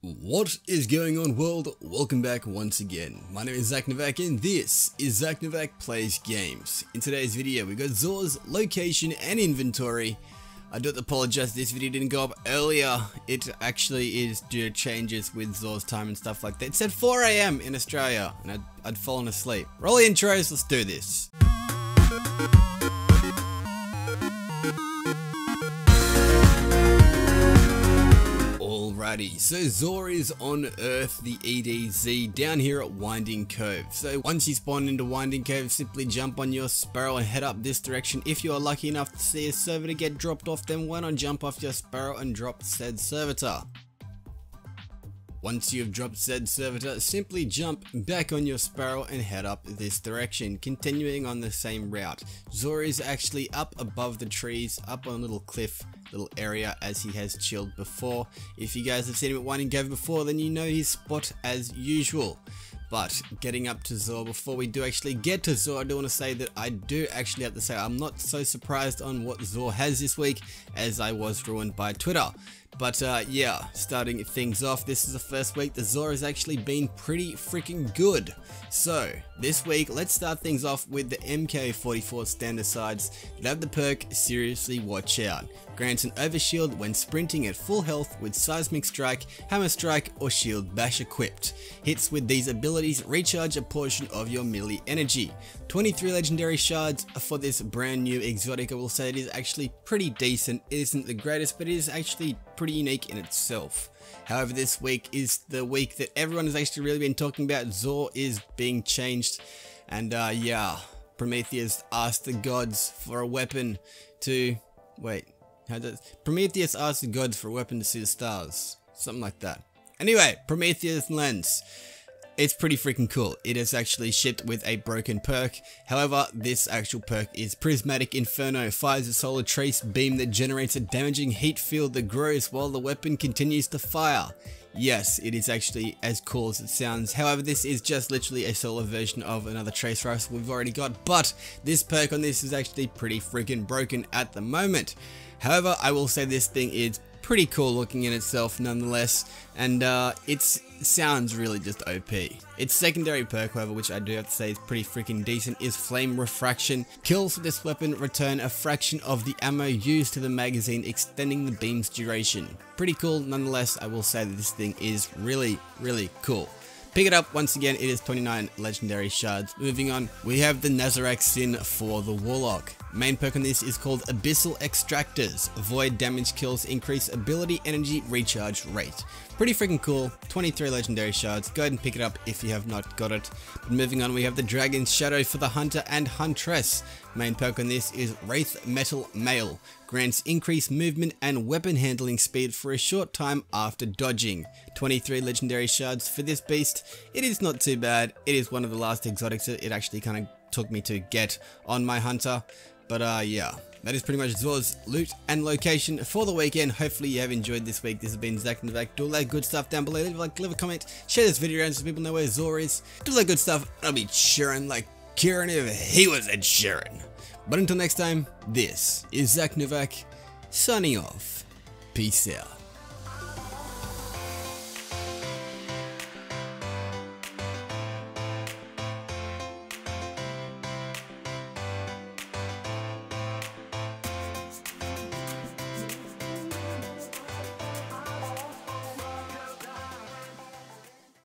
What is going on, world? Welcome back once again. My name is ZacNovak and this is ZacNovak Plays Games. In today's video we got XUR'S location and inventory. I do apologize, this video didn't go up earlier. It actually is due to changes with XUR'S time and stuff like that. It said 4 AM in Australia and I'd fallen asleep. Roll the intros, let's do this. Alrighty, so XUR'S is on Earth, the EDZ, down here at Winding Cove. So once you spawn into Winding Cove, simply jump on your Sparrow and head up this direction. If you are lucky enough to see a servitor get dropped off, then why not jump off your Sparrow and drop said servitor? Once you've dropped said servitor, simply jump back on your Sparrow and head up this direction, continuing on the same route. XUR'S is actually up above the trees, up on a little cliff, little area, as he has chilled before. If you guys have seen him at Winding Cove before, then you know his spot as usual. But getting up to XUR, before we do actually get to XUR, I do want to say that I do actually have to say I'm not so surprised on what XUR has this week, as I was ruined by Twitter. But yeah, starting things off, this is the first week the XUR has actually been pretty freaking good. So this week, let's start things off with the MK44 standard sides that have the perk Seriously Watch Out. Grants an overshield when sprinting at full health with Seismic Strike, Hammer Strike or Shield Bash equipped. Hits with these abilities recharge a portion of your melee energy. 23 legendary shards for this brand new exotic. I will say it is actually pretty decent. It isn't the greatest, but it is actually pretty unique in itself. However, this week is the week that everyone has actually really been talking about. XUR is being changed, and yeah, Prometheus asked the gods for a weapon to Prometheus asked the gods for a weapon to see the stars, something like that. Anyway, Prometheus lens. It's pretty freaking cool. It is actually shipped with a broken perk. However, this actual perk is Prismatic Inferno. Fires a solar trace beam that generates a damaging heat field that grows while the weapon continues to fire. Yes, it is actually as cool as it sounds. However, this is just literally a solar version of another trace rifle we've already got, but this perk on this is actually pretty freaking broken at the moment. However, I will say this thing is pretty cool looking in itself nonetheless, and it sounds really just OP. Its secondary perk, however, which I do have to say is pretty freaking decent, is Flame Refraction. Kills with this weapon return a fraction of the ammo used to the magazine, extending the beam's duration. Pretty cool nonetheless. I will say that this thing is really cool. Pick it up, once again, it is 29 legendary shards. Moving on, we have the Nazareth Sin for the Warlock. Main perk on this is called Abyssal Extractors. Avoid damage kills, increase ability energy recharge rate. Pretty freaking cool, 23 legendary shards. Go ahead and pick it up if you have not got it. But moving on, we have the Dragon's Shadow for the Hunter and Huntress. Main perk on this is Wraith Metal Mail. Grants increased movement and weapon handling speed for a short time after dodging. 23 legendary shards for this beast. It is not too bad. It is one of the last exotics that it actually kind of took me to get on my hunter. But yeah, that is pretty much XUR'S loot and location for the weekend. Hopefully you have enjoyed this week. This has been ZacNovak. Do all that good stuff down below. Leave a like, leave a comment, share this video around so people know where XUR is. Do all that good stuff. I'll be cheering like Kieran if he was Ed Sheeran. But until next time, this is ZacNovak signing off. Peace out.